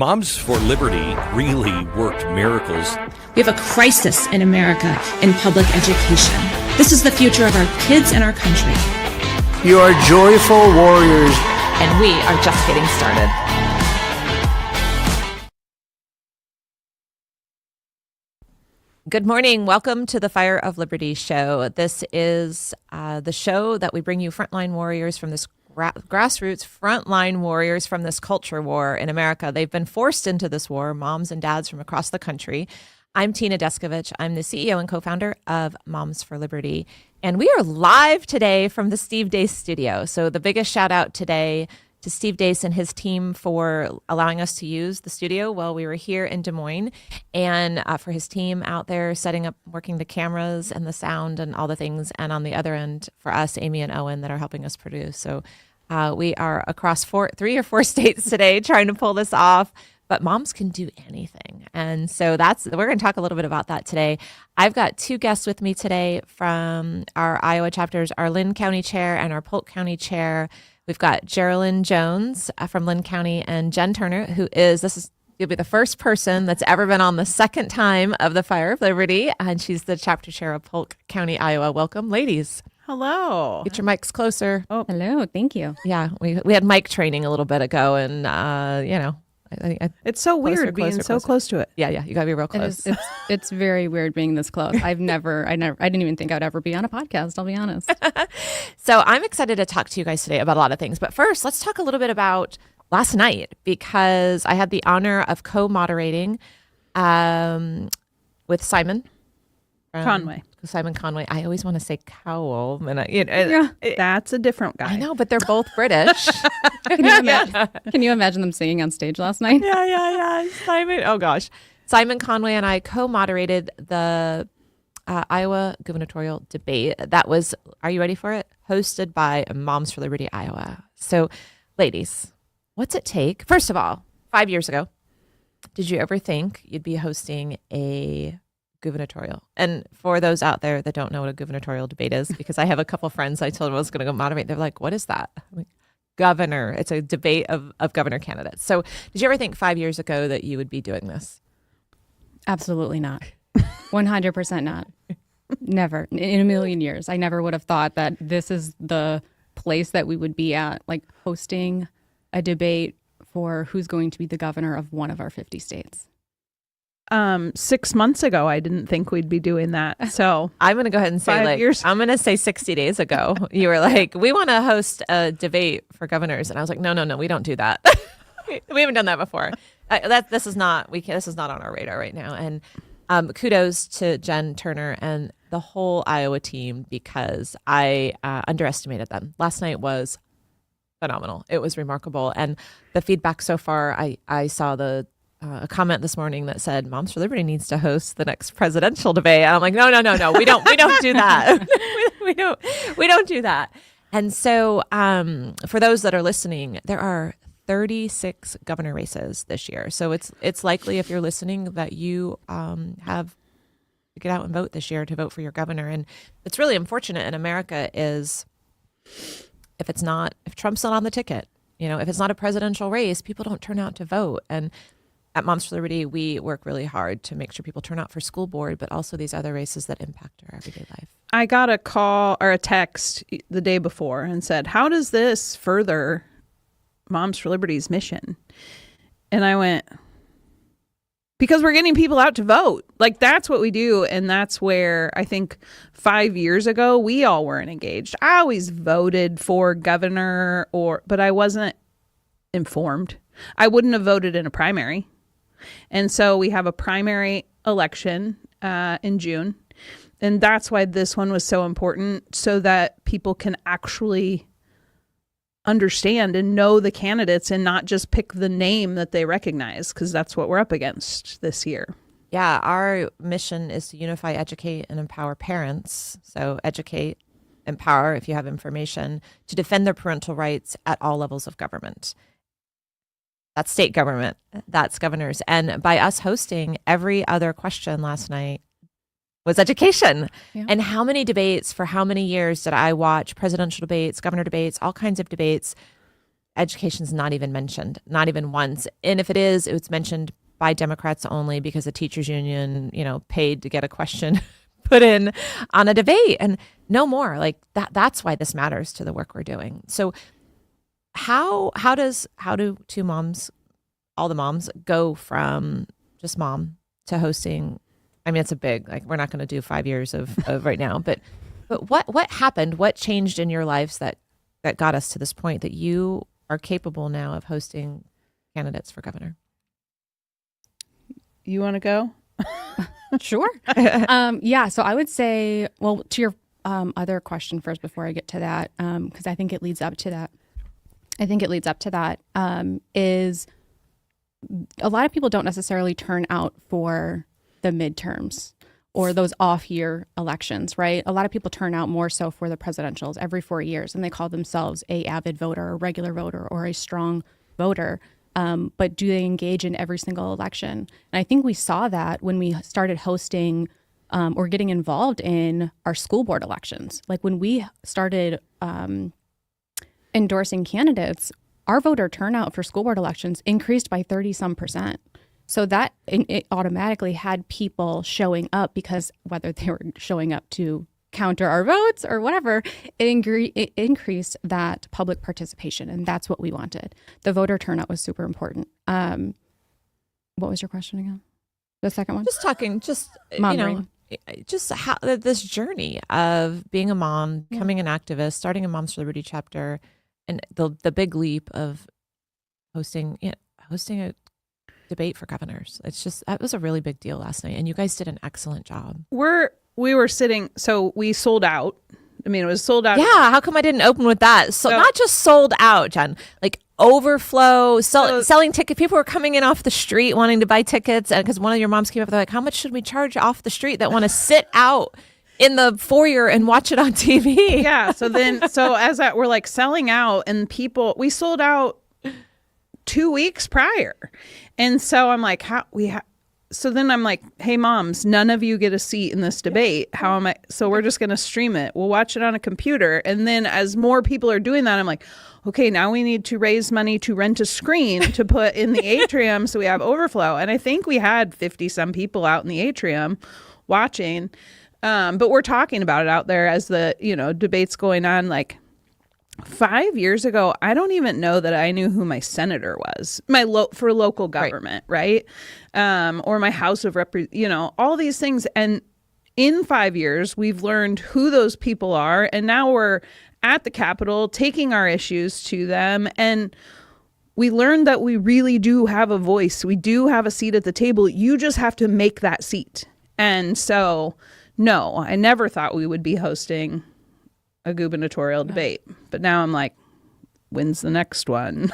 Moms for Liberty really worked miracles. We have a crisis in America in public education. This is the future of our kids and our country. You are joyful warriors. And we are just getting started. Good morning. Welcome to the Fire of Liberty show. This is the show that we bring you frontline warriors from this grassroots frontline warriors from this culture war in America. They've been forced into this war, moms and dads from across the country. I'm Tina Deskovich. I'm the CEO and co-founder of Moms for Liberty. And we are live today from the Steve Deace studio. So the biggest shout out today to Steve Deace and his team for allowing us to use the studio while we were here in Des Moines, and for his team out there setting up, working the cameras and the sound and all the things. And on the other end, for us, Amy and Owen, that are helping us produce. So we are across 3 or 4 states today trying to pull this off. But moms can do anything. And so we're going to talk a little bit about that today. I've got 2 guests with me today from our Iowa chapters, our Linn County Chair and our Polk County Chair. We've got Geralyn Jones from Linn County and Jenn Turner, you'll be the first person that's ever been on the second time of the Fire of Liberty. And she's the chapter chair of Polk County, Iowa. Welcome, ladies. Hello. Get your mics closer. Oh, hello. Thank you. Yeah, we had mic training a little bit ago, and it's so weird being so close to it. Yeah, you gotta be real close. It's very weird being this close. I didn't even think I'd ever be on a podcast, I'll be honest. So I'm excited to talk to you guys today about a lot of things. But first, let's talk a little bit about last night, because I had the honor of co-moderating with Simon Conway. I always want to say Cowell. That's a different guy. I know, but they're both British. Can you imagine them singing on stage last night? Yeah. Simon Conway and I co-moderated the Iowa gubernatorial debate. That was, are you ready for it? Hosted by Moms for Liberty, Iowa. So, ladies, what's it take? First of all, 5 years ago, did you ever think you'd be hosting a gubernatorial? And for those out there that don't know what a gubernatorial debate is, because I have a couple friends I told them I was going to go moderate, they're like, what is that? I'm like, governor. It's a debate of governor candidates. So did you ever think 5 years ago that you would be doing this? Absolutely not. 100% not. Never. In a million years. I never would have thought that this is the place that we would be at, like hosting a debate for who's going to be the governor of one of our 50 states. 6 months ago, I didn't think we'd be doing that. So I'm going to go ahead and say 5 years. I'm going to say 60 days ago, you were like, we want to host a debate for governors. And I was like, no, we don't do that. We haven't done that before. This is not on our radar right now. And kudos to Jenn Turner and the whole Iowa team, because I underestimated them. Last night was phenomenal. It was remarkable. And the feedback so far, I saw a comment this morning that said Moms for Liberty needs to host the next presidential debate. And I'm like, no, we don't do that. we don't do that. And so for those that are listening, there are 36 governor races this year. So it's likely, if you're listening, that you have to get out and vote this year to vote for your governor. And it's really unfortunate in America is if Trump's not on the ticket, if it's not a presidential race, people don't turn out to vote. And at Moms for Liberty, we work really hard to make sure people turn out for school board, but also these other races that impact our everyday life. I got a call or a text the day before and said, how does this further Moms for Liberty's mission? And I went, because we're getting people out to vote. Like, that's what we do. And that's where I think 5 years ago, we all weren't engaged. I always voted for governor, but I wasn't informed. I wouldn't have voted in a primary. And so we have a primary election in June. And that's why this one was so important, so that people can actually understand and know the candidates and not just pick the name that they recognize, because that's what we're up against this year. Yeah, our mission is to unify, educate, and empower parents. So educate, empower, if you have information, to defend their parental rights at all levels of government. That's state government, that's governors. And by us hosting, every other question last night was education. Yeah. And how many debates for how many years did I watch presidential debates, governor debates, all kinds of debates education's not even mentioned, not even once. And if it is, it's mentioned by Democrats only because the teachers union, paid to get a question put in on a debate, and no more. Like that's why this matters to the work we're doing. So how do two moms, all the moms, go from just mom to hosting? I mean, it's a big, like, we're not going to do 5 years of right now, but what happened? What changed in your lives that got us to this point that you are capable now of hosting candidates for governor? You want to go? Sure. Yeah. So I would say, well, to your other question first before I get to that, because I think it leads up to that. Is a lot of people don't necessarily turn out for the midterms or those off-year elections, right? A lot of people turn out more so for the presidentials every 4 years, and they call themselves a avid voter, a regular voter, or a strong voter. But do they engage in every single election? And I think we saw that when we started hosting or getting involved in our school board elections. Like when we started endorsing candidates, our voter turnout for school board elections increased by 30-some%. So that it automatically had people showing up, because whether they were showing up to counter our votes or whatever, it increased that public participation. And that's what we wanted. The voter turnout was super important. What was your question again? The second one? Mom, just how this journey of being a mom, becoming an activist, starting a Moms for Liberty chapter, and the big leap of hosting a debate for governors. That was a really big deal last night, and you guys did an excellent job. We were sitting, so we sold out. I mean, it was sold out. Yeah, how come I didn't open with that? So not just sold out, Jenn, like overflow, selling tickets. People were coming in off the street wanting to buy tickets, and because one of your moms came up, they're like, how much should we charge off the street that want to sit out in the foyer and watch it on TV? Yeah, we're like selling out, and we sold out 2 weeks prior. And so I'm like, so then I'm like, hey moms, none of you get a seat in this debate. How am I? So we're just going to stream it. We'll watch it on a computer. And then as more people are doing that, I'm like, okay, now we need to raise money to rent a screen to put in the atrium so we have overflow. And I think we had 50 some people out in the atrium watching. But we're talking about it out there as the, debate's going on. Like 5 years ago, I don't even know that I knew who my senator was, for local government, right? Or my House of all these things. And in 5 years, we've learned who those people are. And now we're at the Capitol taking our issues to them. And we learned that we really do have a voice. We do have a seat at the table. You just have to make that seat. And so, no, I never thought we would be hosting a gubernatorial debate. But now I'm like, when's the next one?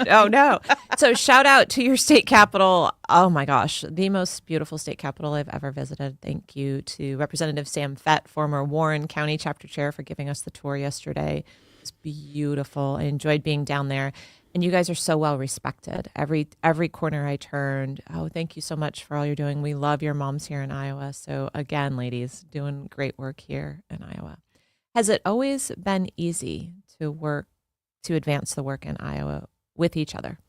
Oh, no. So shout out to your state capitol. Oh, my gosh. The most beautiful state capitol I've ever visited. Thank you to Representative Sam Fett, former Warren County Chapter Chair, for giving us the tour yesterday. It was beautiful. I enjoyed being down there. And you guys are so well respected. Every corner I turned. Oh, thank you so much for all you're doing. We love your moms here in Iowa. So again, ladies, doing great work here in Iowa. Has it always been easy to advance the work in Iowa with each other?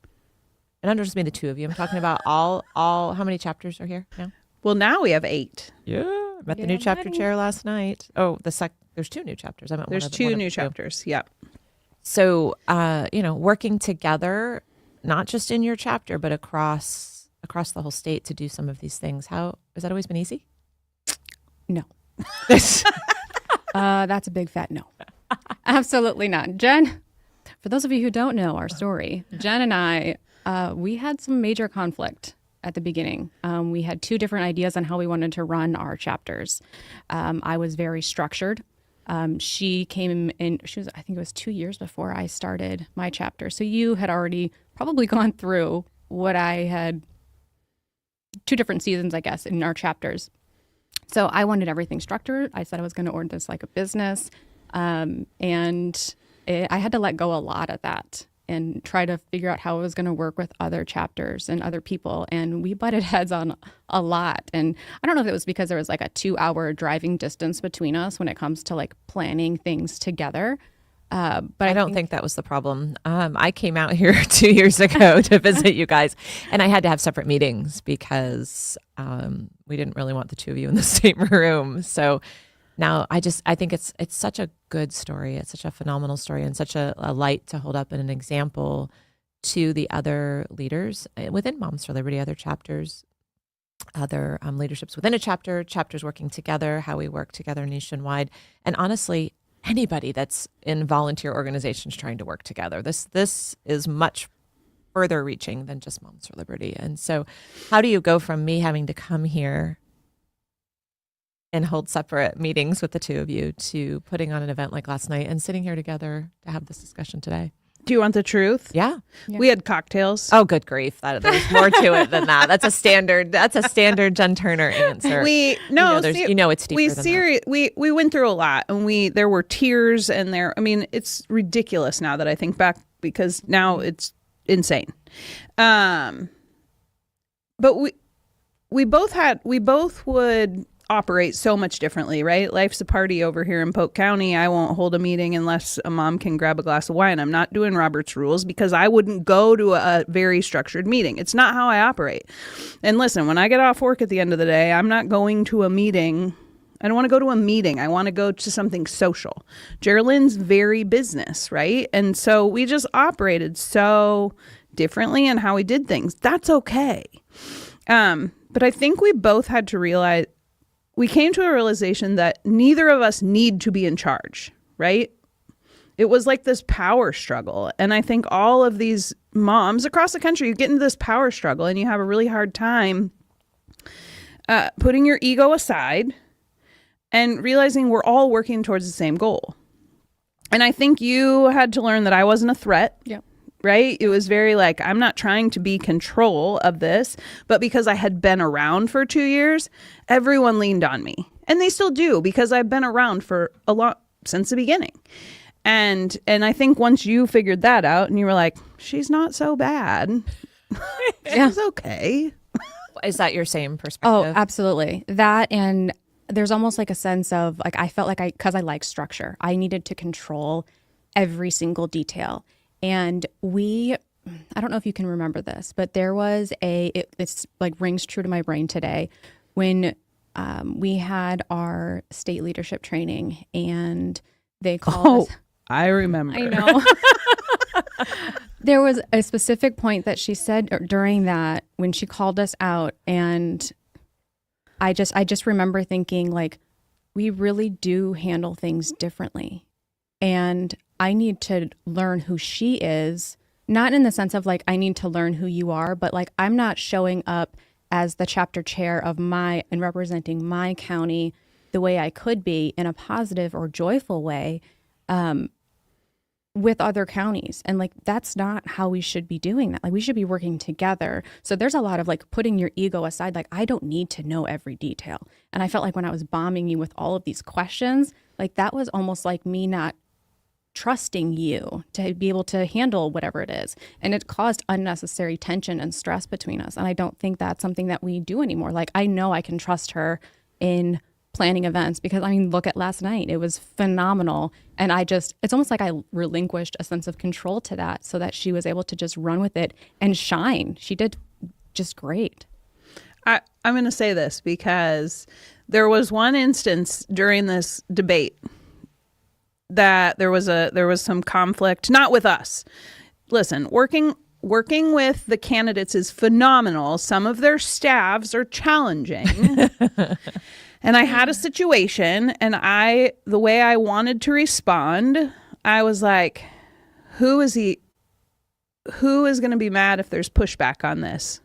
And not just me, the two of you. I'm talking about all. How many chapters are here now? Well, now we have 8. Yeah, I met the new chapter chair last night. Oh, there's 2 new chapters. There's 2 new chapters. Yeah. So, working together, not just in your chapter, but across the whole state to do some of these things. How has that always been easy? No. That's a big fat no. Absolutely not. Jenn, for those of you who don't know our story, Jenn and I, we had some major conflict at the beginning. We had 2 different ideas on how we wanted to run our chapters. I was very structured. She came in, I think it was 2 years before I started my chapter. So you had already probably gone through what I had, 2 different seasons, I guess, in our chapters. So I wanted everything structured. I said I was going to order this like a business. I had to let go a lot of that and try to figure out how I was going to work with other chapters and other people. And we butted heads on a lot. And I don't know if it was because there was like a 2-hour driving distance between us when it comes to like planning things together. But I don't think that was the problem. I came out here 2 years ago to visit you guys, and I had to have separate meetings because we didn't really want the two of you in the same room. So now I think it's such a good story. It's such a phenomenal story and such a light to hold up and an example to the other leaders within Moms for Liberty, other chapters, other leaderships within a chapter, chapters working together, how we work together nationwide, and honestly, anybody that's in volunteer organizations trying to work together. This is much further reaching than just Moms for Liberty. And so how do you go from me having to come here and hold separate meetings with the two of you to putting on an event like last night and sitting here together to have this discussion today? Do you want the truth? Yeah. We had cocktails. Oh, good grief. There's more to it than that. That's a standard Jenn Turner answer. It's deeper than that. We went through a lot, and there were tears, and it's ridiculous now that I think back, because now it's insane. But we both would operate so much differently, right? Life's a party over here in Polk County. I won't hold a meeting unless a mom can grab a glass of wine. I'm not doing Robert's rules because I wouldn't go to a very structured meeting. It's not how I operate. And listen, when I get off work at the end of the day, I'm not going to a meeting. I don't want to go to a meeting. I want to go to something social. Geralyn's very business, right? And so we just operated so differently in how we did things. That's okay. But I think we both had to realize, we came to a realization that neither of us need to be in charge, right? It was like this power struggle. And I think all of these moms across the country, you get into this power struggle and you have a really hard time putting your ego aside and realizing we're all working towards the same goal. And I think you had to learn that I wasn't a threat. Yeah. Right? It was very like, I'm not trying to be control of this, but because I had been around for 2 years, everyone leaned on me. And they still do, because I've been around for a lot since the beginning. And I think once you figured that out and you were like, she's not so bad. She's okay. Is that your same perspective? Oh, absolutely. That, and there's almost like a sense of like, I felt like because I like structure, I needed to control every single detail. And I don't know if you can remember this, but there was it's like rings true to my brain today when we had our state leadership training and they called us. I remember. I know. There was a specific point that she said during that when she called us out, and I just remember thinking, like, we really do handle things differently. And I need to learn who she is, not in the sense of like, I need to learn who you are, but like, I'm not showing up as the chapter chair of and representing my county the way I could be in a positive or joyful way with other counties. And like, that's not how we should be doing that. Like, we should be working together. So there's a lot of like putting your ego aside. Like, I don't need to know every detail. And I felt like when I was bombing you with all of these questions, like that was almost like me not trusting you to be able to handle whatever it is. And it caused unnecessary tension and stress between us. And I don't think that's something that we do anymore. Like, I know I can trust her in planning events because, I mean, look at last night. It was phenomenal. And it's almost like I relinquished a sense of control to that so that she was able to just run with it and shine. She did just great. I'm going to say this because there was one instance during this debate that there was some conflict, not with us. Listen, working with the candidates is phenomenal. Some of their staffs are challenging. And I had a situation, and the way I wanted to respond, I was like, who is going to be mad if there's pushback on this?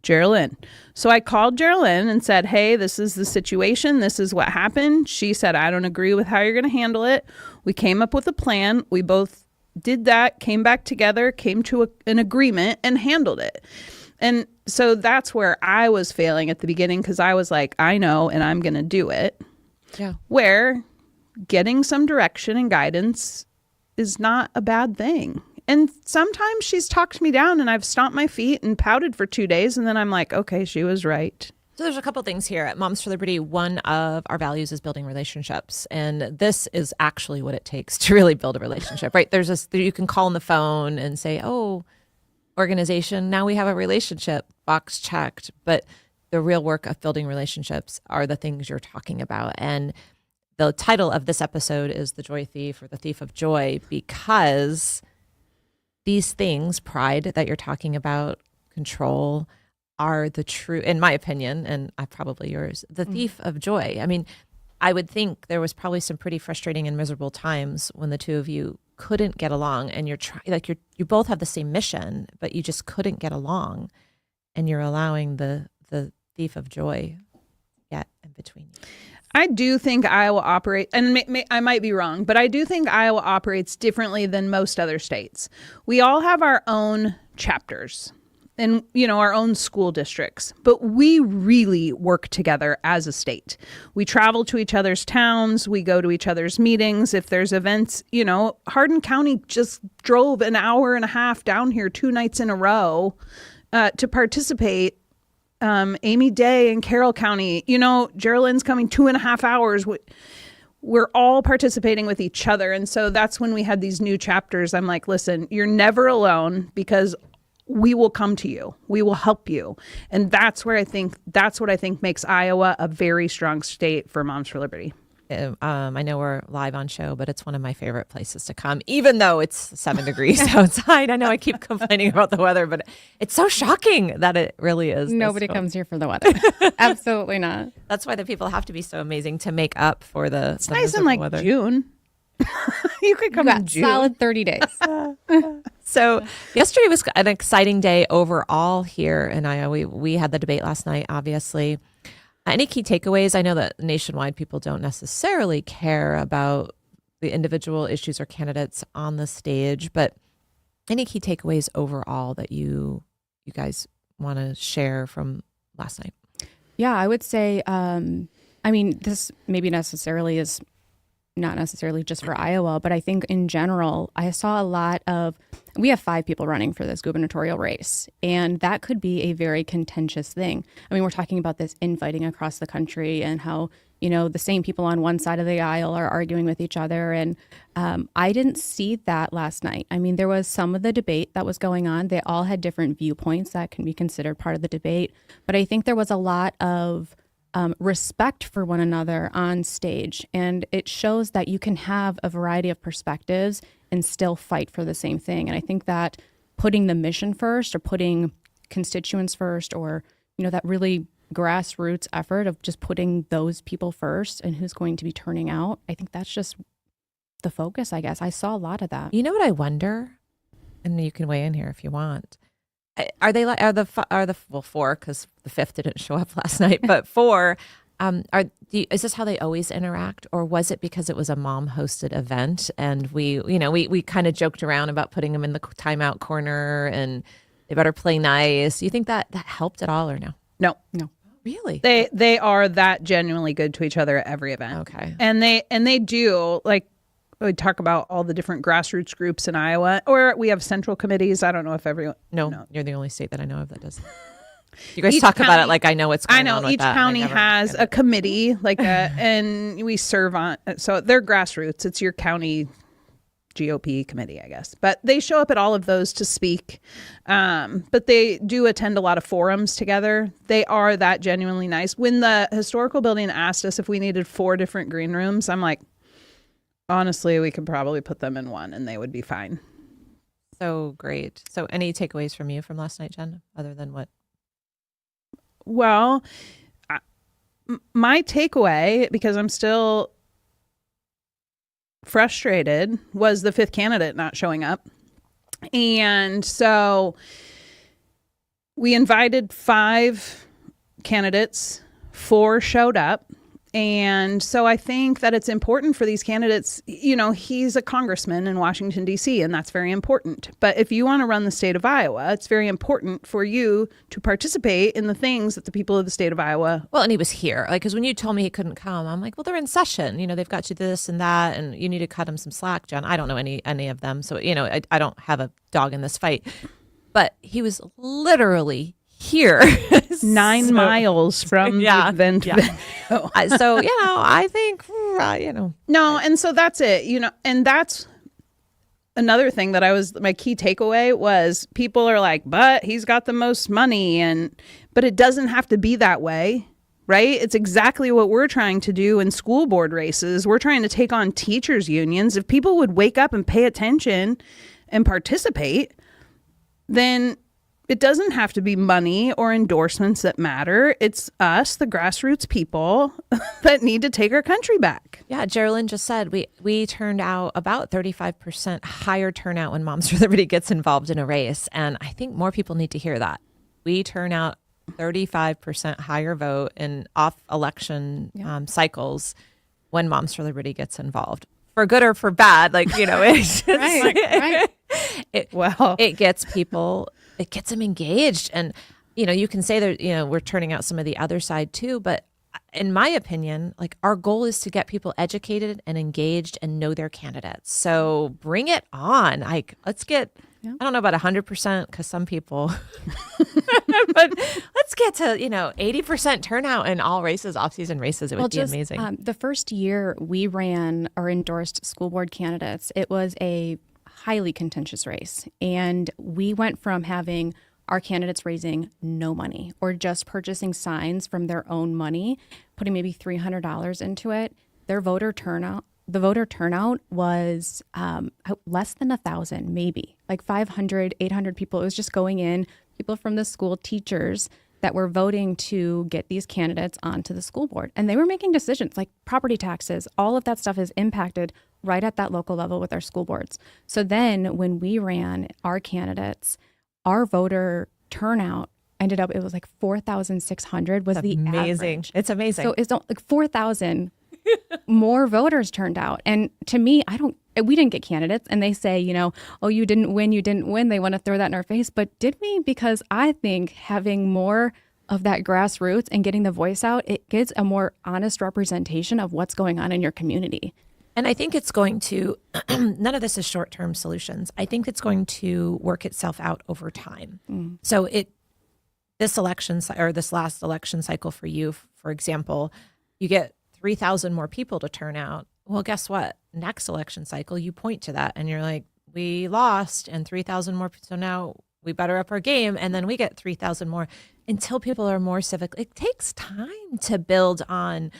Geralyn. So I called Geralyn and said, hey, this is the situation. This is what happened. She said, I don't agree with how you're going to handle it. We came up with a plan. We both did that, came back together, came to an agreement and handled it. And so that's where I was failing at the beginning because I was like, I know, and I'm going to do it. Yeah. Where getting some direction and guidance is not a bad thing. And sometimes she's talked me down and I've stomped my feet and pouted for 2 days. And then I'm like, okay, she was right. So there's a couple things here at Moms for Liberty. One of our values is building relationships. And this is actually what it takes to really build a relationship, right? There's this, you can call on the phone and say, oh, organization, now we have a relationship, box checked. But the real work of building relationships are the things you're talking about. And the title of this episode is The Joy Thief, or The Thief of Joy, because these things, pride that you're talking about, control, are the true, in my opinion, and probably yours, the thief of joy. I mean, I would think there was probably some pretty frustrating and miserable times when the two of you couldn't get along, and you both have the same mission, but you just couldn't get along, and you're allowing the thief of joy get in between you. I do think Iowa operates, and I might be wrong, but I do think Iowa operates differently than most other states. We all have our own chapters and, our own school districts, but we really work together as a state. We travel to each other's towns. We go to each other's meetings. If there's events, Hardin County just drove an hour and a half down here 2 nights in a row to participate. Amy Day in Carroll County, Geralyn's coming 2.5 hours. We're all participating with each other. And so that's when we had these new chapters. I'm like, listen, you're never alone, because we will come to you. We will help you. And that's what I think makes Iowa a very strong state for Moms for Liberty. I know we're live on show, but it's one of my favorite places to come, even though it's 7 degrees outside. I know I keep complaining about the weather, but it's so shocking that it really is. Nobody comes here for the weather. Absolutely not. That's why the people have to be so amazing to make up for the It's nice in like weather. June. You could come in June. Solid 30 days. So yesterday was an exciting day overall here in Iowa. We had the debate last night, obviously. Any key takeaways? I know that nationwide people don't necessarily care about the individual issues or candidates on the stage, but any key takeaways overall that you guys want to share from last night? Yeah, I would say, this maybe necessarily is not necessarily just for Iowa, but I think in general, I saw a lot of, we have 5 people running for this gubernatorial race, and that could be a very contentious thing. I mean, we're talking about this infighting across the country and how, the same people on one side of the aisle are arguing with each other. And I didn't see that last night. I mean, there was some of the debate that was going on. They all had different viewpoints that can be considered part of the debate. But I think there was a lot of respect for one another on stage. And it shows that you can have a variety of perspectives and still fight for the same thing. And I think that putting the mission first, or putting constituents first, or, that really grassroots effort of just putting those people first and who's going to be turning out, I think that's just the focus, I guess. I saw a lot of that. You know what I wonder? And you can weigh in here if you want. Are the 4, because the 5th didn't show up last night, but 4, is this how they always interact, or was it because it was a mom hosted event and we kind of joked around about putting them in the timeout corner and they better play nice? You think that helped at all, or no? No. Really? They are that genuinely good to each other at every event. Okay. And they do, like, we talk about all the different grassroots groups in Iowa, or we have central committees. I don't know if everyone. No, you're the only state that I know of that does. You guys talk about it like I know what's going on with each that. county has a committee like that, and we serve on. So they're grassroots. It's your county GOP committee, I guess. But they show up at all of those to speak. But they do attend a lot of forums together. They are that genuinely nice. When the historical building asked us if we needed 4 different green rooms, I'm like, honestly, we could probably put them in one and they would be fine. So great. So any takeaways from you from last night, Jenn, other than what? Well, my takeaway, because I'm still frustrated, was the 5th candidate not showing up. And so we invited 5 candidates, 4 showed up. And so I think that it's important for these candidates, he's a congressman in Washington, D.C., and that's very important. But if you want to run the state of Iowa, it's very important for you to participate in the things that the people of the state of Iowa. Well, and he was here. Because when you told me he couldn't come, I'm like, well, they're in session. They've got you this and that, and you need to cut him some slack, Jenn. I don't know any of them. So, I don't have a dog in this fight. But he was literally here. 9 miles from the event venue. So, I think, No, and so that's it, and that's another thing that my key takeaway was people are like, but he's got the most money, but it doesn't have to be that way, right? It's exactly what we're trying to do in school board races. We're trying to take on teachers' unions. If people would wake up and pay attention and participate, then it doesn't have to be money or endorsements that matter. It's us, the grassroots people, that need to take our country back. Yeah, Geralyn just said we turned out about 35% higher turnout when Moms for Liberty gets involved in a race. And I think more people need to hear that. We turn out 35% higher vote in off-election cycles when Moms for Liberty gets involved. For good or for bad, it's just, Right. it gets people... It gets them engaged. And, you can say that, we're turning out some of the other side too. But in my opinion, our goal is to get people educated and engaged and know their candidates. So bring it on. Let's get, I don't know about 100% because some people, but let's get to, 80% turnout in all races, off-season races. It would be amazing. The first year we ran or endorsed school board candidates, it was a highly contentious race. And we went from having our candidates raising no money or just purchasing signs from their own money, putting maybe $300 into it. The voter turnout was less than 1,000, maybe like 500, 800 people. It was just going in, people from the school, teachers that were voting to get these candidates onto the school board. And they were making decisions like property taxes. All of that stuff is impacted right at that local level with our school boards. So then when we ran our candidates, our voter turnout ended up, it was like 4,600 was the amazing. Average. It's amazing. So it's like 4,000 more voters turned out. And to me, we didn't get candidates. And they say, oh, you didn't win. They want to throw that in our face. But did we? Because I think having more of that grassroots and getting the voice out, it gives a more honest representation of what's going on in your community. And I think it's going to, none of this is short-term solutions. I think it's going to work itself out over time. So this last election cycle for you, for example, you get 3,000 more people to turn out. Well, guess what? Next election cycle, you point to that and you're like, we lost and 3,000 more. So now we better up our game. And then we get 3,000 more until people are more civic. It takes time to build on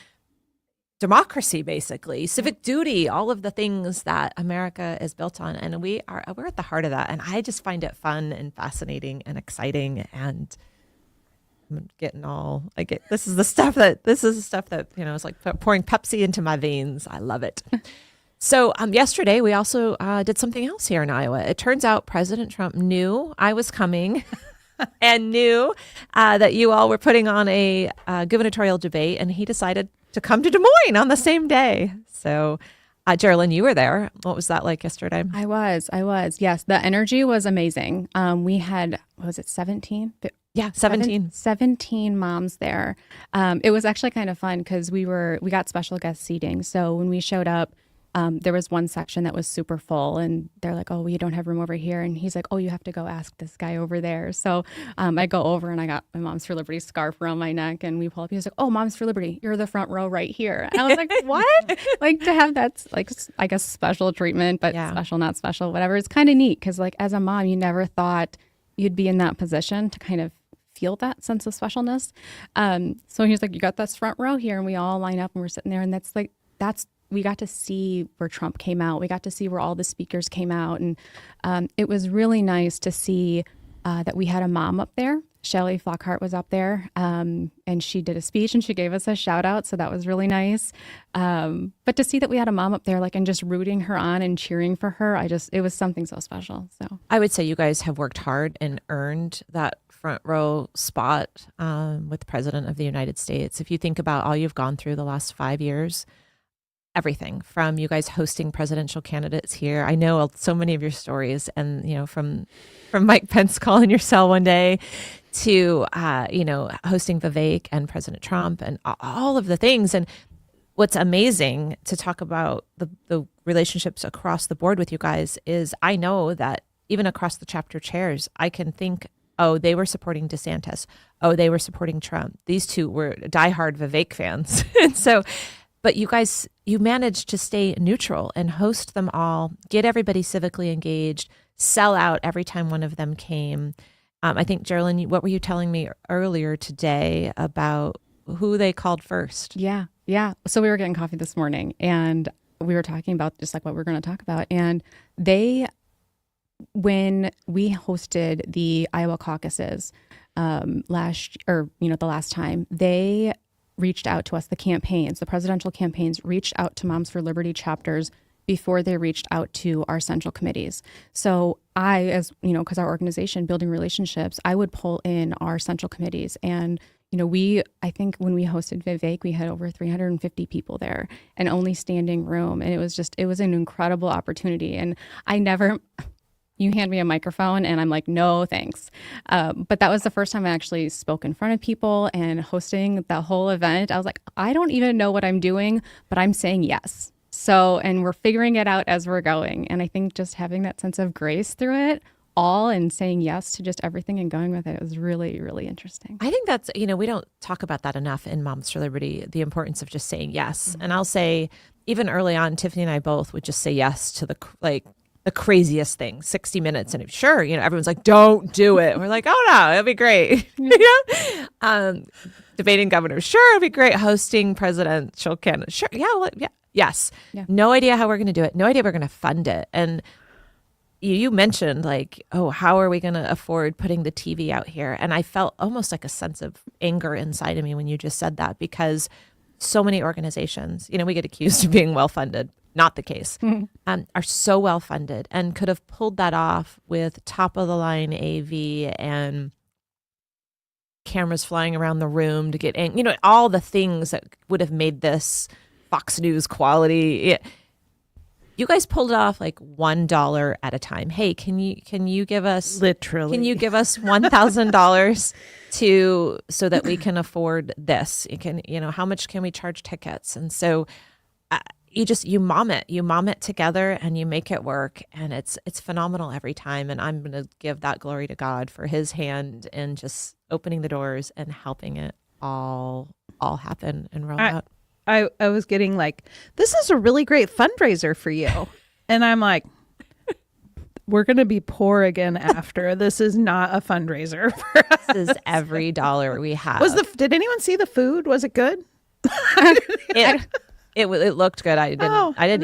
democracy, basically, civic duty, all of the things that America is built on. And we're at the heart of that. And I just find it fun and fascinating and exciting. And I'm getting this is the stuff that, it's like pouring Pepsi into my veins. I love it. So yesterday, we also did something else here in Iowa. It turns out President Trump knew I was coming and knew that you all were putting on a gubernatorial debate, and he decided to come to Des Moines on the same day. So, Geralyn, you were there. What was that like yesterday? I was. Yes, the energy was amazing. We had, what was it, 17? Yeah, 17. 17 moms there. It was actually kind of fun because we got special guest seating. So when we showed up, there was one section that was super full and they're like, oh, well, you don't have room over here. And he's like, oh, you have to go ask this guy over there. So I go over and I got my Moms for Liberty scarf around my neck and we pull up. He was like, oh, Moms for Liberty, you're the front row right here. And I was like, what? Like to have that, like, I guess special treatment, but special, not special, whatever. It's kind of neat because like as a mom, you never thought you'd be in that position to kind of feel that sense of specialness. So he's like, you got this front row here. And we all line up and we're sitting there. And we got to see where Trump came out. We got to see where all the speakers came out. And it was really nice to see that we had a mom up there. Shelley Flockhart was up there and she did a speech and she gave us a shout out. So that was really nice. But to see that we had a mom up there, like, and just rooting her on and cheering for her, it was something so special. So I would say you guys have worked hard and earned that front row spot with the President of the United States. If you think about all you've gone through the last 5 years, everything from you guys hosting presidential candidates here. I know so many of your stories, and from Mike Pence calling your cell one day to hosting Vivek and President Trump and all of the things. And what's amazing to talk about the relationships across the board with you guys is I know that even across the chapter chairs, I can think Oh, they were supporting DeSantis. Oh, they were supporting Trump. These two were diehard Vivek fans. And so, but you guys, you managed to stay neutral and host them all, get everybody civically engaged, sell out every time one of them came. I think, Geralyn, what were you telling me earlier today about who they called first? Yeah. So we were getting coffee this morning and we were talking about just like what we're going to talk about. And when we hosted the Iowa caucuses the last time, they reached out to us, the presidential campaigns reached out to Moms for Liberty chapters before they reached out to our central committees. So I, as you know, because our organization, Building Relationships, I would pull in our central committees. And, I think when we hosted Vivek, we had over 350 people there and only standing room. And it was an incredible opportunity. And you hand me a microphone and I'm like, no, thanks. But that was the first time I actually spoke in front of people and hosting the whole event. I was like, I don't even know what I'm doing, but I'm saying yes. So, and we're figuring it out as we're going. And I think just having that sense of grace through it all and saying yes to just everything and going with it was really, really interesting. I think that's, we don't talk about that enough in Moms for Liberty, the importance of just saying yes. Mm-hmm. And I'll say, even early on, Tiffany and I both would just say yes to the craziest thing, 60 Minutes. And sure, everyone's like, don't do it. We're like, oh no, it'll be great. Debating governors. Sure, it'll be great. Hosting presidential candidates. Sure. Yeah. Yes. Yeah. No idea how we're going to do it. No idea we're going to fund it. And you mentioned how are we going to afford putting the TV out here? And I felt almost like a sense of anger inside of me when you just said that, because so many organizations, we get accused of being well-funded. Not the case, are so well-funded and could have pulled that off with top-of-the-line AV and cameras flying around the room to get in, all the things that would have made this Fox News quality. You guys pulled it off $1 at a time. Hey, can you give us literally? Can you give us $1,000 so that we can afford this? How much can we charge tickets? And so you mom it together and you make it work, and it's phenomenal every time. And I'm going to give that glory to God for His hand in just opening the doors and helping it all happen and roll out. I was getting this is a really great fundraiser for you. And I'm like, we're going to be poor again after. This is not a fundraiser for us. This is every dollar we have. Did anyone see the food? Was it good? It looked good. I didn't eat all I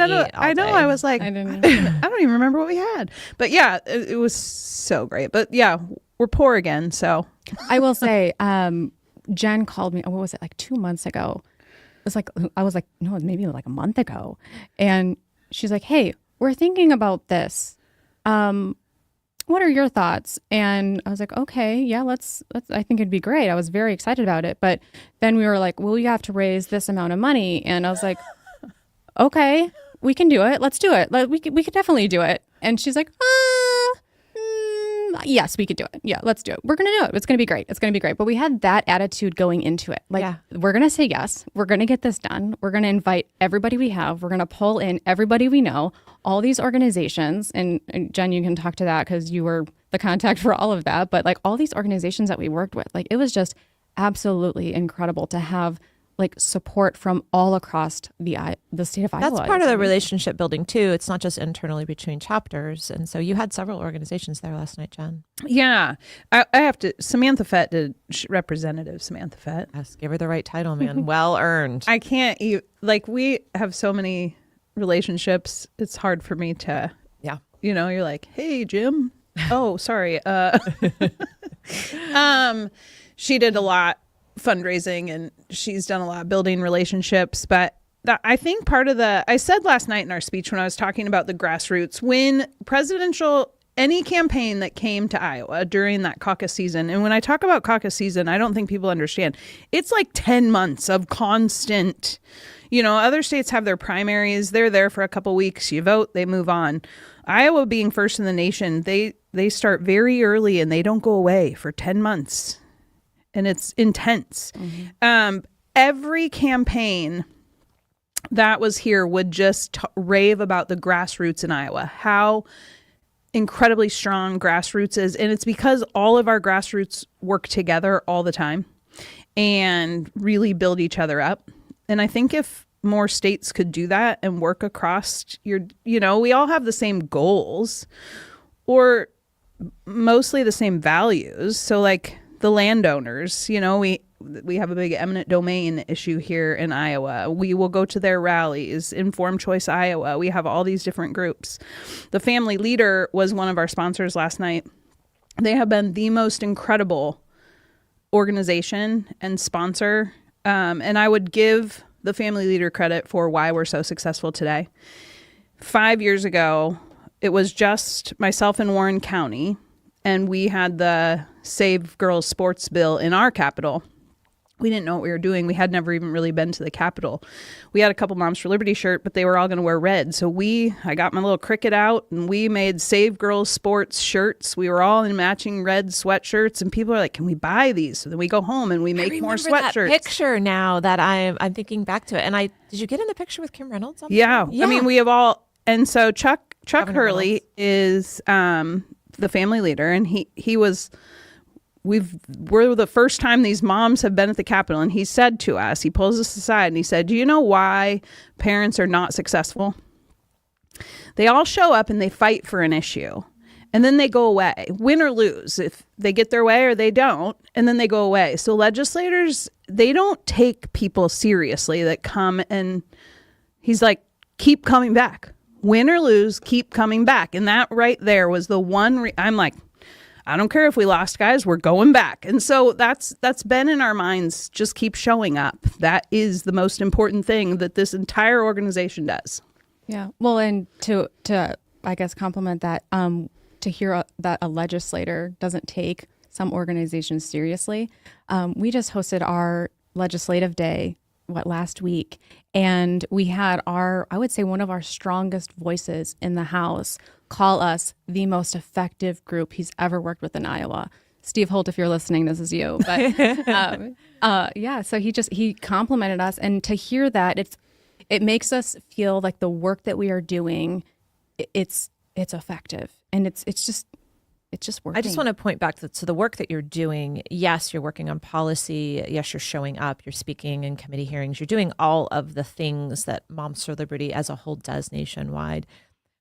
know. day. I was like, I don't even remember what we had. But yeah, it was so great. But yeah, we're poor again. So I will say, Jenn called me, what was it, 2 months ago? I was like, no, maybe a month ago. And she's like, hey, we're thinking about this. What are your thoughts? And I was like, okay, yeah, let's, I think it'd be great. I was very excited about it. But then we were like, well, you have to raise this amount of money. And I was like, okay, we can do it. Let's do it. We could definitely do it. And she's like, yes, we could do it. Yeah, let's do it. We're going to do it. It's going to be great. It's going to be great. But we had that attitude going into it. We're going to say yes. We're going to get this done. We're going to invite everybody we have. We're going to pull in everybody we know, all these organizations. And Jenn, you can talk to that because you were the contact for all of that. But all these organizations that we worked with, it was just absolutely incredible to have support from all across the state of Iowa. That's part of the relationship building too. It's not just internally between chapters. And so you had several organizations there last night, Jenn. Yeah. I have to, Samantha Fett did, Representative Samantha Fett. Yes, give her the right title, man. Well earned. I can't, we have so many relationships. It's hard for me to, you're like, hey, Jim. Oh, sorry. She did a lot fundraising and she's done a lot building relationships, but I think part of I said last night in our speech when I was talking about the grassroots, when any campaign that came to Iowa during that caucus season, and when I talk about caucus season, I don't think people understand, it's 10 months of constant, other states have their primaries, they're there for a couple weeks, you vote, they move on. Iowa being first in the nation, they start very early and they don't go away for 10 months. And it's intense. Mm-hmm. Every campaign that was here would just rave about the grassroots in Iowa, how incredibly strong Grassroots is, and it's because all of our grassroots work together all the time and really build each other up. And I think if more states could do that and work across we all have the same goals or mostly the same values. So like the landowners, we have a big eminent domain issue here in Iowa. We will go to their rallies, Informed Choice Iowa. We have all these different groups. The Family Leader was one of our sponsors last night. They have been the most incredible organization and sponsor. And I would give the Family Leader credit for why we're so successful today. 5 years ago, it was just myself and Warren County, and we had the Save Girls Sports bill in our capital. We didn't know what we were doing. We had never even really been to the Capitol. We had a couple Moms for Liberty shirt, but they were all going to wear red. So I got my little Cricut out, and we made Save Girls Sports shirts. We were all in matching red sweatshirts, and people are like, "Can we buy these?" So then we go home and we make more sweatshirts. That picture now that I'm thinking back to it, and did you get in the picture with Kim Reynolds? Yeah. I mean, we have all, and so Chuck Hurley is the Family Leader, and he was. We're the first time these moms have been at the Capitol, and he said to us, he pulls us aside and he said, "Do you know why parents are not successful? They all show up and they fight for an issue, and then they go away, win or lose, if they get their way or they don't, and then they go away." So legislators, they don't take people seriously that come, and he's like, keep coming back. Win or lose, keep coming back. And that right there was the one, I'm like, I don't care if we lost, guys, we're going back. And so that's been in our minds, just keep showing up. That is the most important thing that this entire organization does. Yeah. Well, and to I guess compliment that, to hear that a legislator doesn't take some organizations seriously. We just hosted our legislative day, last week, and we had I would say one of our strongest voices in the House call us the most effective group he's ever worked with in Iowa. Steve Holt, if you're listening, this is you. But so he complimented us, and to hear that, it makes us feel like the work that we are doing, it's effective, and it's just working. I just want to point back to the work that you're doing. Yes, you're working on policy. Yes, you're showing up. You're speaking in committee hearings. You're doing all of the things that Moms for Liberty as a whole does nationwide.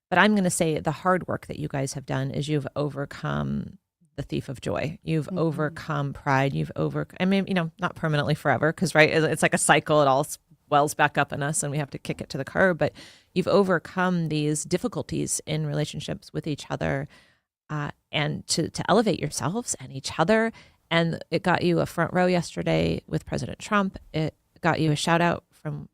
But I'm going to say the hard work that you guys have done is you've overcome the thief of joy. You've overcome pride. Not permanently forever, because, right, it's like a cycle. It all wells back up in us and we have to kick it to the curb. But you've overcome these difficulties in relationships with each other, and to elevate yourselves and each other. And it got you a front row yesterday with President Trump. It got you a shout out from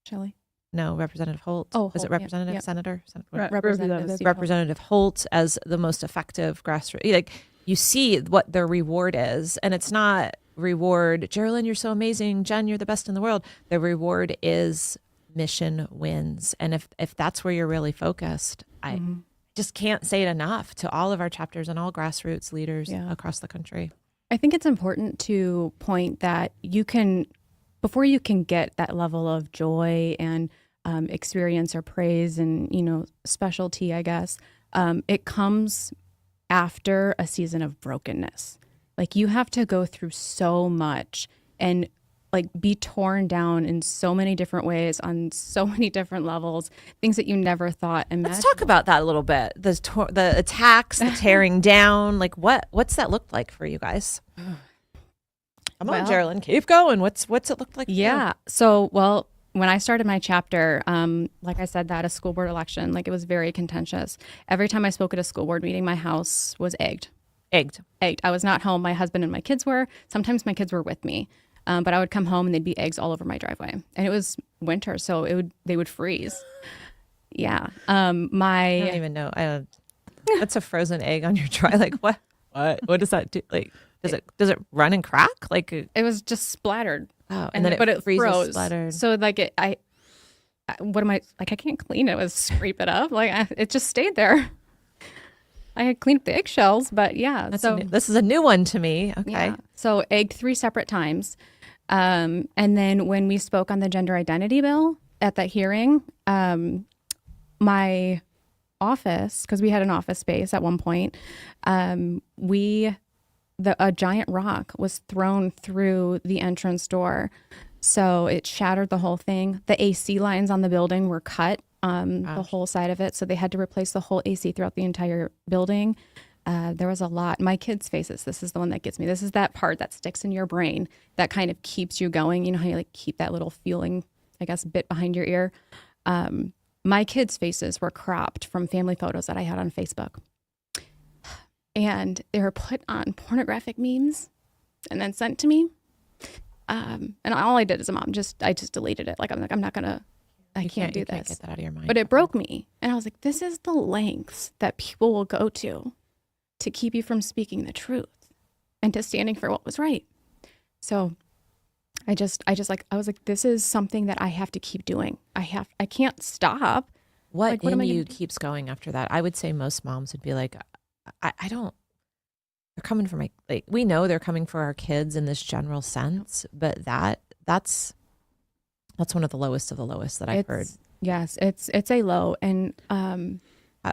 Shelley? No, Representative Holt. Oh, is it Holt, Representative? yeah. Senator? Representative Holt as the most effective grassroots. Like, you see what their reward is, and it's not reward, Geralyn, you're so amazing, Jenn, you're the best in the world. The reward is mission wins. And if that's where you're really focused, I just can't say it enough to all of our chapters and all grassroots leaders across the country. I think it's important to point that before you can get that level of joy and experience or praise and, specialty, I guess, it comes after a season of brokenness. Like, you have to go through so much and be torn down in so many different ways on so many different levels, things that you never thought imaginable. Let's talk about that a little bit. The attacks, the tearing down, what's that looked like for you guys? Come on, Geralyn, keep going. What's it looked like for you? So, when I started my chapter, like I said, that a school board election, it was very contentious. Every time I spoke at a school board meeting, my house was egged. I was not home. My husband and my kids were. Sometimes my kids were with me. But I would come home and they'd be eggs all over my driveway. And it was winter, so they would freeze. Yeah. I don't even know. What's a frozen egg on your driveway? What? What does that do? Does it run and crack? It was just splattered. Oh, and then it freezes froze. Splattered. So what am I can't clean it. I was scrape it up. It just stayed there. I had cleaned up the eggshells, but yeah. This is a new one to me. Okay. Yeah. So egged 3 separate times. And then when we spoke on the gender identity bill at that hearing, my office, because we had an office space at one point, a giant rock was thrown through the entrance door. So it shattered the whole thing. The AC lines on the building were cut, the whole side of it. So they had to replace the whole AC throughout the entire building. There was a lot. My kids' faces, this is the one that gets me. This is that part that sticks in your brain that kind of keeps you going. You know how you like keep that little feeling, I guess, bit behind your ear. My kids' faces were cropped from family photos that I had on Facebook. And they were put on pornographic memes and then sent to me. And all I did as a mom, I just deleted it. I'm not gonna, I can't do this. Can't get that out of your mind. But it broke me. And I was like, this is the lengths that people will go to keep you from speaking the truth and to standing for what was right. So I was like, this is something that I have to keep doing. I can't stop. What am in I you gonna do? keeps going after that? I would say most moms would be like, I don't, they're coming for we know they're coming for our kids in this general sense, but that's one of the lowest of the lowest that I've heard. Yes, it's a low. And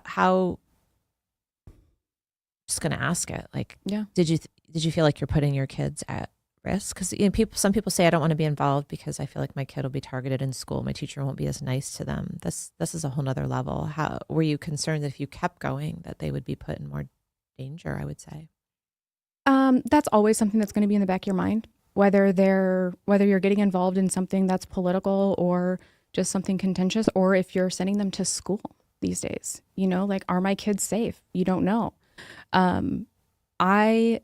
how, just going to ask it, yeah. did you feel like you're putting your kids at risk? Because some people say, I don't want to be involved because I feel like my kid will be targeted in school. My teacher won't be as nice to them. This is a whole nother level. How were you concerned that if you kept going that they would be put in more danger, I would say? That's always something that's going to be in the back of your mind, whether you're getting involved in something that's political or just something contentious, or if you're sending them to school these days, are my kids safe? You don't know. I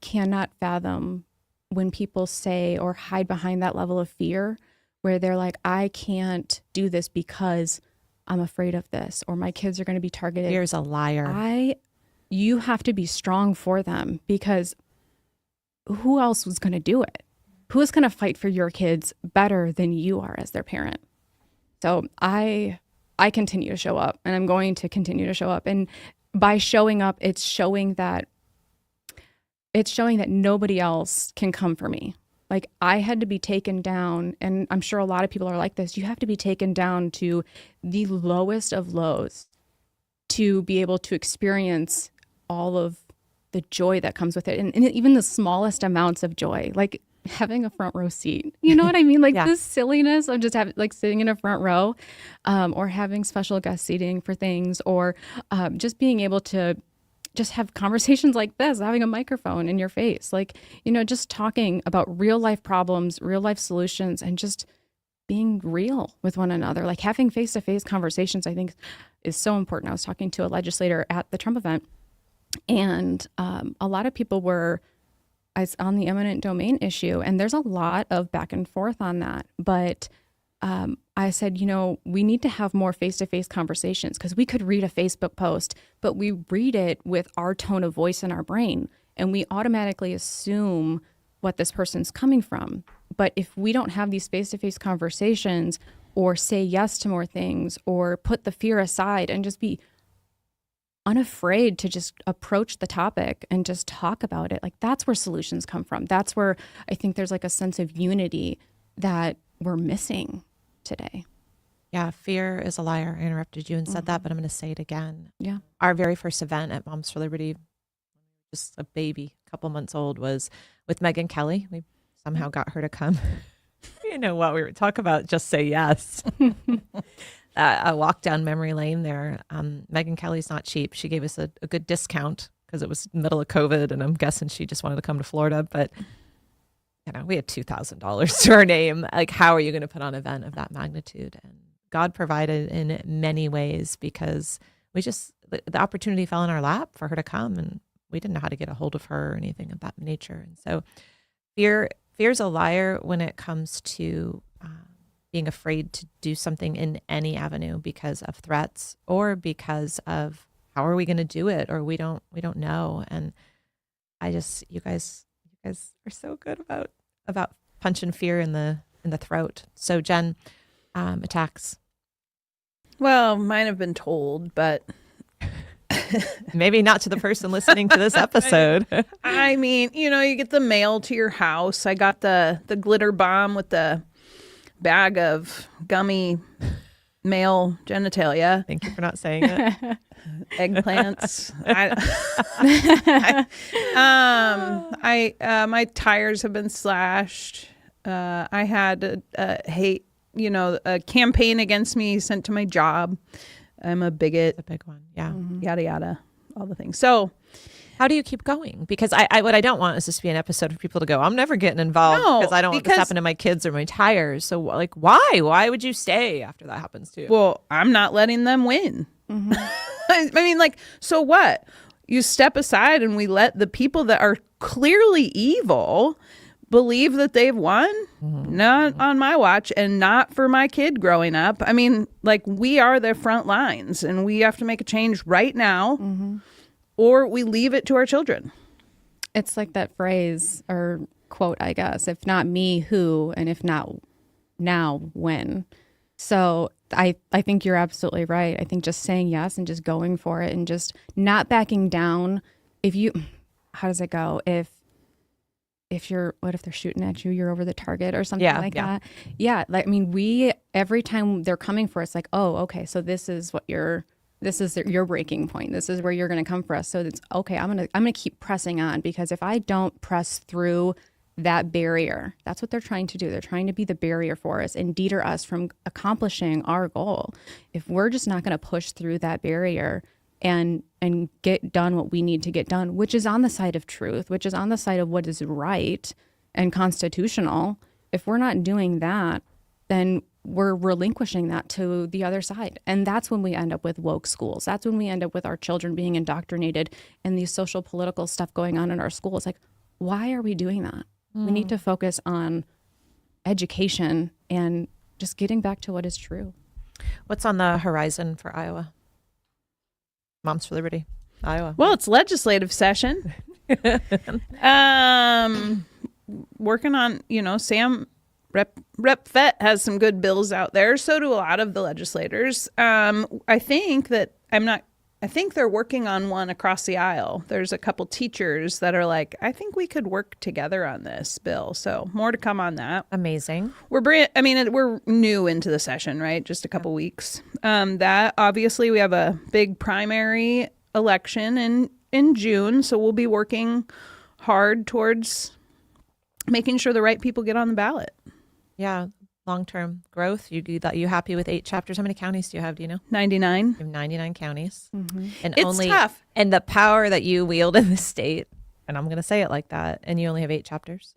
cannot fathom when people say or hide behind that level of fear where they're like, I can't do this because I'm afraid of this, or my kids are going to be targeted. Fear's a liar. You have to be strong for them, because who else was going to do it? Who is going to fight for your kids better than you are as their parent? So I continue to show up, and I'm going to continue to show up. And by showing up, it's showing that nobody else can come for me. Like, I had to be taken down, and I'm sure a lot of people are like this. You have to be taken down to the lowest of lows to be able to experience all of the joy that comes with it. And even the smallest amounts of joy, like having a front row seat. You know what I mean? Like Yeah. This silliness of just sitting in a front row, or having special guest seating for things, or just being able to just have conversations like this, having a microphone in your face, just talking about real life problems, real life solutions, and just being real with one another. Like having face-to-face conversations, I think is so important. I was talking to a legislator at the Trump event, and a lot of people were on the eminent domain issue, and there's a lot of back and forth on that. But I said, we need to have more face-to-face conversations, because we could read a Facebook post, but we read it with our tone of voice in our brain, and we automatically assume what this person's coming from. But if we don't have these face-to-face conversations, or say yes to more things, or put the fear aside and just be unafraid to just approach the topic and just talk about it, that's where solutions come from. That's where I think there's a sense of unity that we're missing today. Yeah, fear is a liar. I interrupted you and said that, but I'm going to say it again. Yeah. Our very first event at Moms for Liberty, just a baby, a couple months old, was with Megyn Kelly. We somehow got her to come. You know what we were talking about? Just say yes. A walk down memory lane there. Megyn Kelly's not cheap. She gave us a good discount because it was middle of COVID, and I'm guessing she just wanted to come to Florida. But we had $2,000 to our name. Like, how are you going to put on an event of that magnitude? And God provided in many ways, because the opportunity fell in our lap for her to come, and we didn't know how to get a hold of her or anything of that nature. And so fear's a liar when it comes to being afraid to do something in any avenue because of threats, or because of how are we going to do it, or we don't know. And you guys are so good about punching fear in the throat. So Jenn, attacks. Well, mine have been told, but maybe not to the person listening to this episode. I mean, you get the mail to your house. I got the glitter bomb with the bag of gummy male genitalia, Thank you for not saying it. eggplants. My tires have been slashed. I had a campaign against me sent to my job. I'm a bigot. The big one. Yeah. Yada yada, all the things. So how do you keep going? Because I what I don't want is this to be an episode for people to go, I'm never getting involved No, because I don't want this to happen to my kids or my tires. So like, why? Why would you stay after that happens to you? well, I'm not letting them win. I mean, like, so what? You step aside and we let the people that are clearly evil believe that they've won? Not on my watch, and not for my kid growing up. I mean, like, we are the front lines and we have to make a change right now, or we leave it to our children. It's like that phrase or quote, I guess, if not me, who, and if not now, when. So I think you're absolutely right. I think just saying yes and just going for it and just not backing down. How does it go? What if they're shooting at you, you're over the target or something that. Yeah. Like, I mean, every time they're coming for us, like, oh, okay, so this is your breaking point. This is where you're going to come for us. So it's okay. I'm going to keep pressing on, because if I don't press through that barrier, that's what they're trying to do. They're trying to be the barrier for us and deter us from accomplishing our goal. If we're just not going to push through that barrier and get done what we need to get done, which is on the side of truth, which is on the side of what is right and constitutional, if we're not doing that, then we're relinquishing that to the other side. And that's when we end up with woke schools. That's when we end up with our children being indoctrinated and these social political stuff going on in our schools. Like, why are we doing that? We need to focus on education and just getting back to what is true. What's on the horizon for Iowa? Moms for Liberty, Iowa. Well, it's legislative session. Working on, Sam Rep Fett has some good bills out there. So do a lot of the legislators. I think they're working on one across the aisle. There's a couple teachers that are like, I think we could work together on this bill. So more to come on that. Amazing. We're new into the session, right? Just a couple weeks. That obviously we have a big primary election in June. So we'll be working hard towards making sure the right people get on the ballot. Yeah. Long-term growth. You happy with 8 chapters? How many counties do you have? Do you know? 99. You have 99 counties. And It's tough. And the power that you wield in the state, and I'm going to say it like that, and you only have 8 chapters.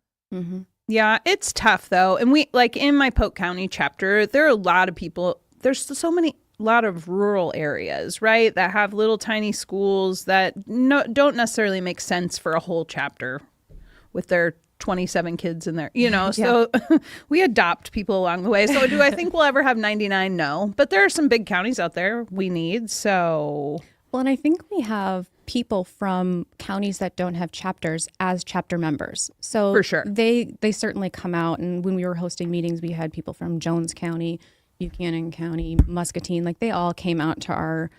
Yeah, it's tough though. And we, like, in my Polk County chapter, there are a lot of people, there's lot of rural areas, right, that have little tiny schools that don't necessarily make sense for a whole chapter with their 27 kids in there, so we adopt people along the way. So do I think we'll ever have 99? No, but there are some big counties out there we need. So, well, and I think we have people from counties that don't have chapters as chapter members. So for sure, they certainly come out. And when we were hosting meetings, we had people from Jones County, Buchanan County, Muscatine, like they all came out to our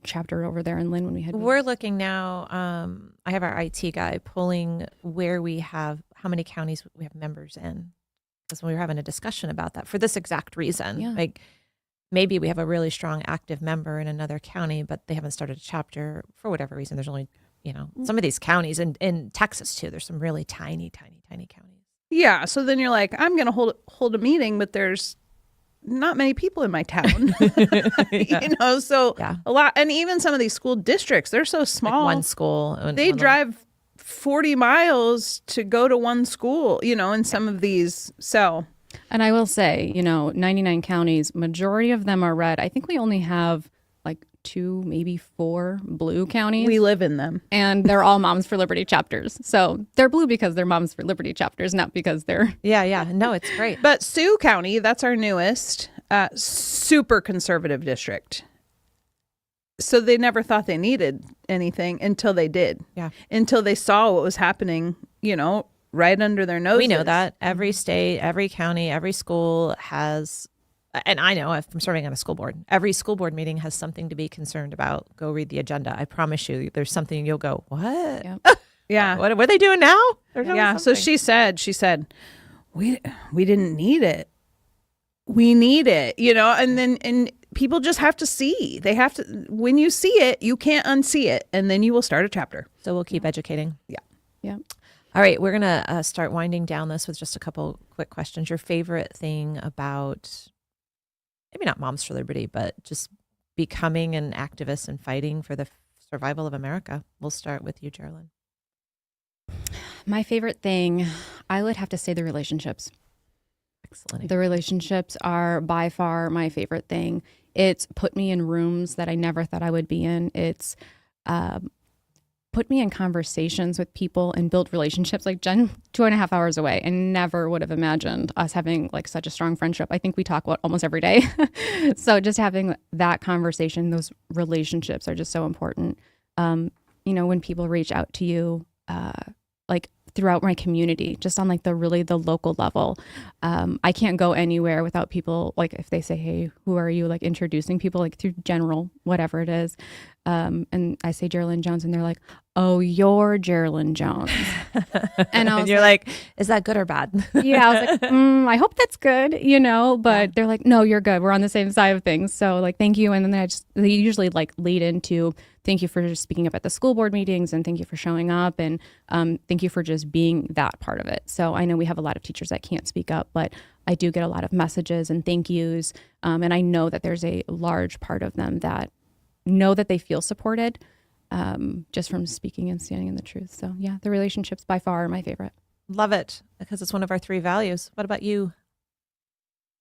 chapter over there in Linn when we had. We're looking now. I have our IT guy pulling how many counties we have members in, because we were having a discussion about that for this exact reason. Yeah. Like, maybe we have a really strong active member in another county, but they haven't started a chapter for whatever reason. There's only, some of these counties in Texas too. There's some really tiny counties. Yeah. So then you're like, I'm going to hold a meeting, but there's not many people in my town, so a lot. And even some of these school districts, they're so small. Like one school. They drive 40 miles to go to one school, in some of these. So, and I will say, 99 counties, majority of them are red. I think we only have like 2, maybe 4 blue counties. We live in them. And they're all Moms for Liberty chapters. So they're blue because they're Moms for Liberty chapters, not because they're... Yeah. No, it's great. But Sioux County, that's our newest, super conservative district. So they never thought they needed anything until they did. Yeah. Until they saw what was happening, right under their noses. We know that. Every state, every county, every school has... And I know from serving on a school board, every school board meeting has something to be concerned about. Go read the agenda. I promise you, there's something you'll go, what? Yeah. What are they doing now? Yeah. So she said, we didn't need it we need it, and people just have to see. They have to, when you see it, you can't unsee it, and then you will start a chapter. So we'll keep educating. Yeah. Yeah. All right, we're going to start winding down this with just a couple quick questions. Your favorite thing about, maybe not Moms for Liberty, but just becoming an activist and fighting for the survival of America. We'll start with you, Geralyn. My favorite thing, I would have to say the relationships. Excellent. The relationships are by far my favorite thing. It's put me in rooms that I never thought I would be in. It's put me in conversations with people and build relationships. Like Jenn, 2.5 hours away, and never would have imagined us having like such a strong friendship. I think we talk about almost every day. So just having that conversation, those relationships are just so important. When people reach out to you, like throughout my community, just on like the local level. I can't go anywhere without people, like if they say, hey, who are you? Like introducing people like through general, whatever it is. And I say Geralyn Jones and they're like, oh, you're Geralyn Jones. And you're like, is that good or bad? Yeah, I was like, I hope that's good, but they're like, no, you're good. We're on the same side of things. So like, thank you. And then they usually like lead into, thank you for speaking up at the school board meetings, and thank you for showing up, and thank you for just being that part of it. So I know we have a lot of teachers that can't speak up, but I do get a lot of messages and thank yous. And I know that there's a large part of them that know that they feel supported just from speaking and standing in the truth. So yeah, the relationships by far are my favorite. Love it, because it's one of our 3 values. What about you,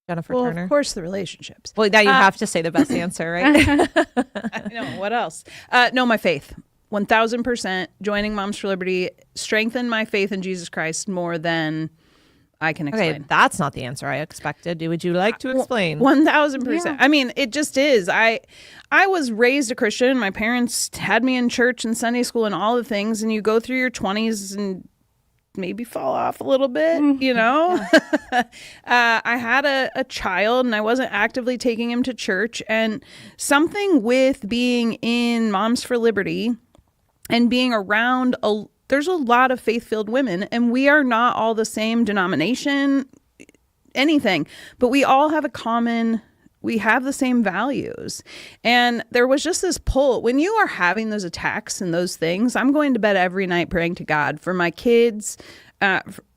Jennifer Turner? Of course, the relationships. Well, now you have to say the best answer, right? I know. What else? No, my faith. 1,000%. Joining Moms for Liberty strengthened my faith in Jesus Christ more than I can explain. Okay, that's not the answer I expected. Would you like to explain? 1,000%. Yeah. I mean, it just is. I was raised a Christian. My parents had me in church and Sunday school and all the things. And you go through your 20s and maybe fall off a little bit, I had a child and I wasn't actively taking him to church. And something with being in Moms for Liberty and being around there's a lot of faith-filled women, and we are not all the same denomination, anything, but we all have we have the same values. And there was just this pull. When you are having those attacks and those things, I'm going to bed every night praying to God for my kids,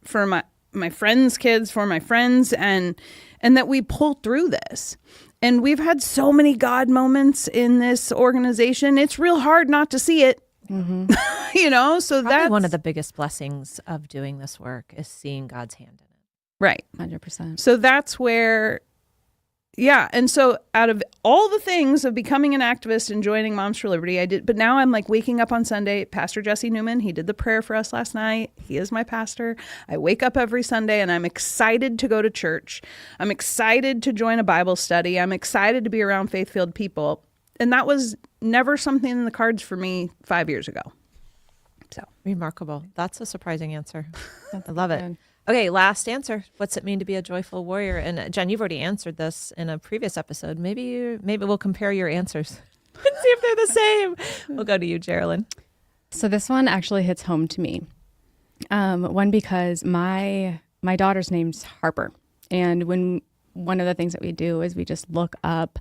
for my friends' kids, for my friends, and that we pull through this. And we've had so many God moments in this organization. It's real hard not to see it. Mm-hmm. Probably So that's one of the biggest blessings of doing this work is seeing God's hand in it. right. 100%. So that's where, yeah. And so out of all the things of becoming an activist and joining Moms for Liberty, I did, but now I'm like waking up on Sunday. Pastor Jesse Newman, he did the prayer for us last night. He is my pastor. I wake up every Sunday and I'm excited to go to church. I'm excited to join a Bible study. I'm excited to be around faith-filled people. And that was never something in the cards for me 5 years ago. So Remarkable. That's a surprising answer. I love it. good. Okay, last answer. What's it mean to be a joyful warrior? And Jenn, you've already answered this in a previous episode. Maybe we'll compare your answers and see if they're the same. We'll go to you, Geralyn. So this one actually hits home to me. One, because my daughter's name's Harper. And one of the things that we do is we just look up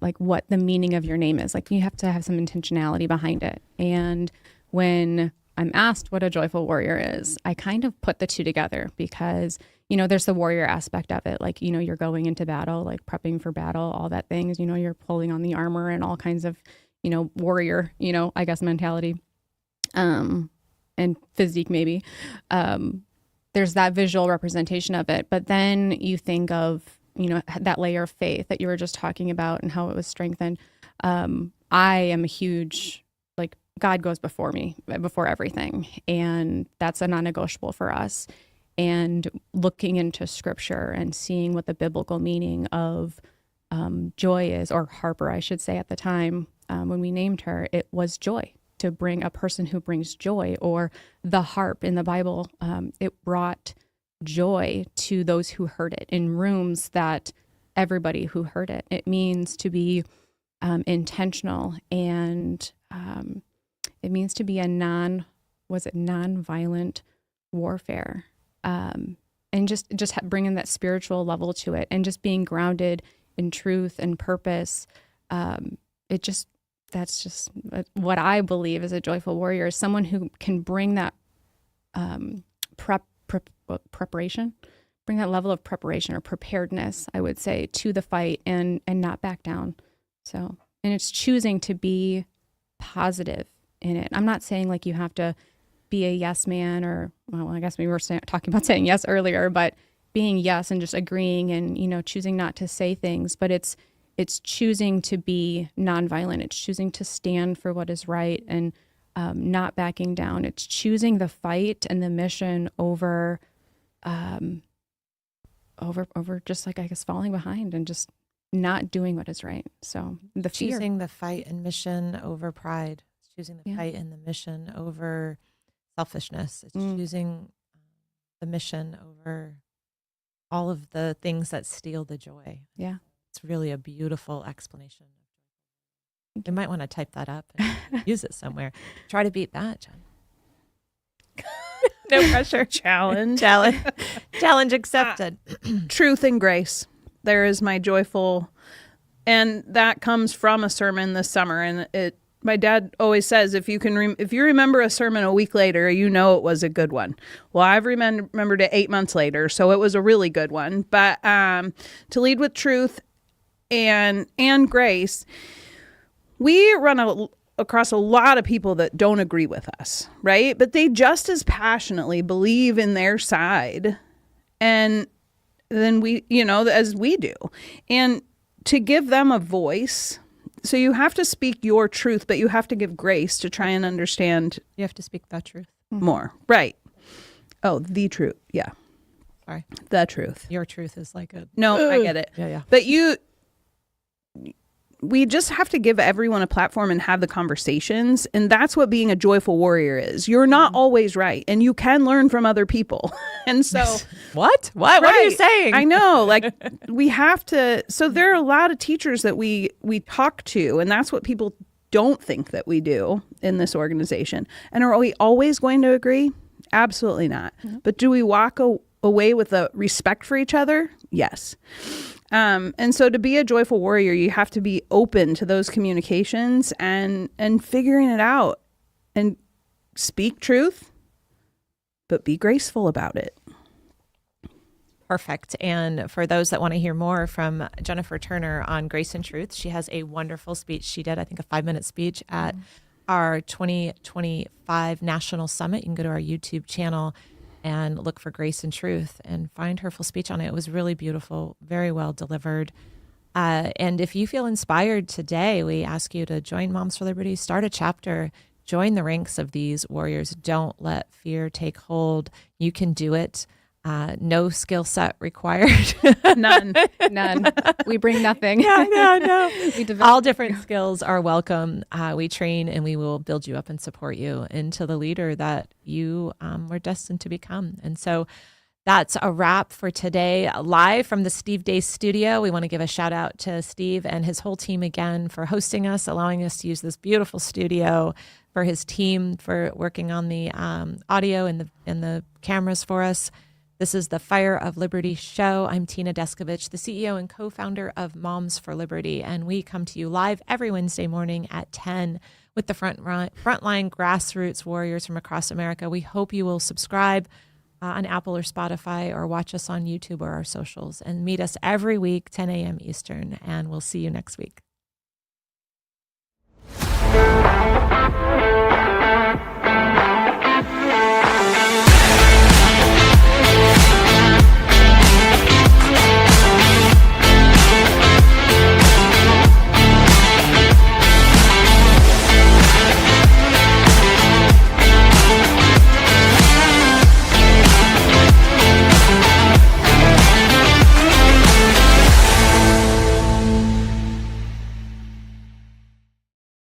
like what the meaning of your name is. Like you have to have some intentionality behind it. And when I'm asked what a joyful warrior is, I kind of put the two together because, there's the warrior aspect of it. Like, you're going into battle, like prepping for battle, all that things, you're pulling on the armor and all kinds of, warrior, I guess mentality, and physique maybe. There's that visual representation of it. But then you think of, that layer of faith that you were just talking about and how it was strengthened. I am a huge, like, God goes before me, before everything. And that's a non-negotiable for us. And looking into scripture and seeing what the biblical meaning of joy is, or Harper, I should say at the time, when we named her, it was joy, to bring a person who brings joy, or the harp in the Bible. It brought joy to those who heard it in rooms that everybody who heard it. It means to be intentional, and it means to be a non-violent warfare. And and just bringing that spiritual level to it, and just being grounded in truth and purpose. That's just what I believe as a joyful warrior, is someone who can bring that preparation, bring that level of preparation or preparedness, I would say, to the fight, and not back down. So, and it's choosing to be positive in it. I'm not saying like you have to be a yes man, or, well, I guess we were talking about saying yes earlier, but being yes and just agreeing and, choosing not to say things, but it's choosing to be nonviolent. It's choosing to stand for what is right and not backing down. It's choosing the fight and the mission over just like, I guess, falling behind and just not doing what is right. So the fear. Choosing the fight and mission over pride. It's choosing the fight and the mission over selfishness. It's choosing the mission over all of the things that steal the joy. Yeah. It's really a beautiful explanation. You might want to type that up and use it somewhere. Try to beat that, Jen. No pressure. Challenge accepted. Truth and grace. There is my joyful, and that comes from a sermon this summer. And my dad always says, if you remember a sermon a week later, it was a good one. Well, I've remembered it 8 months later, so it was a really good one. But to lead with truth and grace, we run across a lot of people that don't agree with us, right? But they just as passionately believe in their side, and then we, as we do, and to give them a voice. So you have to speak your truth, but you have to give grace to try and understand. You have to speak the truth more, right? Oh, the truth, yeah. Sorry, the truth. Your truth is like a I get it. Yeah. But we just have to give everyone a platform and have the conversations. And that's what being a joyful warrior is. You're not always right. And you can learn from other people. And so What are you saying? I know, like we have to. So there are a lot of teachers that we talk to, and that's what people don't think that we do in this organization. And are we always going to agree? Absolutely not. Mm-hmm. But do we walk away with a respect for each other? Yes. And so to be a joyful warrior, you have to be open to those communications and figuring it out, and speak truth, but be graceful about it. Perfect. And for those that want to hear more from Jennifer Turner on Grace and Truth, she has a wonderful speech. She did, I think, a 5-minute speech at our 2025 National Summit. You can go to our YouTube channel and look for Grace and Truth and find her full speech on it. It was really beautiful, very well delivered. And if you feel inspired today, we ask you to join Moms for Liberty, start a chapter, join the ranks of these warriors. Don't let fear take hold. You can do it. No skill set required. None. We bring nothing. No. All different skills are welcome. We train and we will build you up and support you into the leader that you were destined to become. And so that's a wrap for today. Live from the Steve Deace studio, we want to give a shout out to Steve and his whole team again for hosting us, allowing us to use this beautiful studio, for his team for working on the audio and the cameras for us. This is the Fire of Liberty show. I'm Tina Deskovich, the CEO and co-founder of Moms for Liberty, and we come to you live every Wednesday morning at 10 with the frontline grassroots warriors from across America. We hope you will subscribe on Apple or Spotify, or watch us on YouTube or our socials, and meet us every week, 10 a.m. Eastern, and we'll see you next week.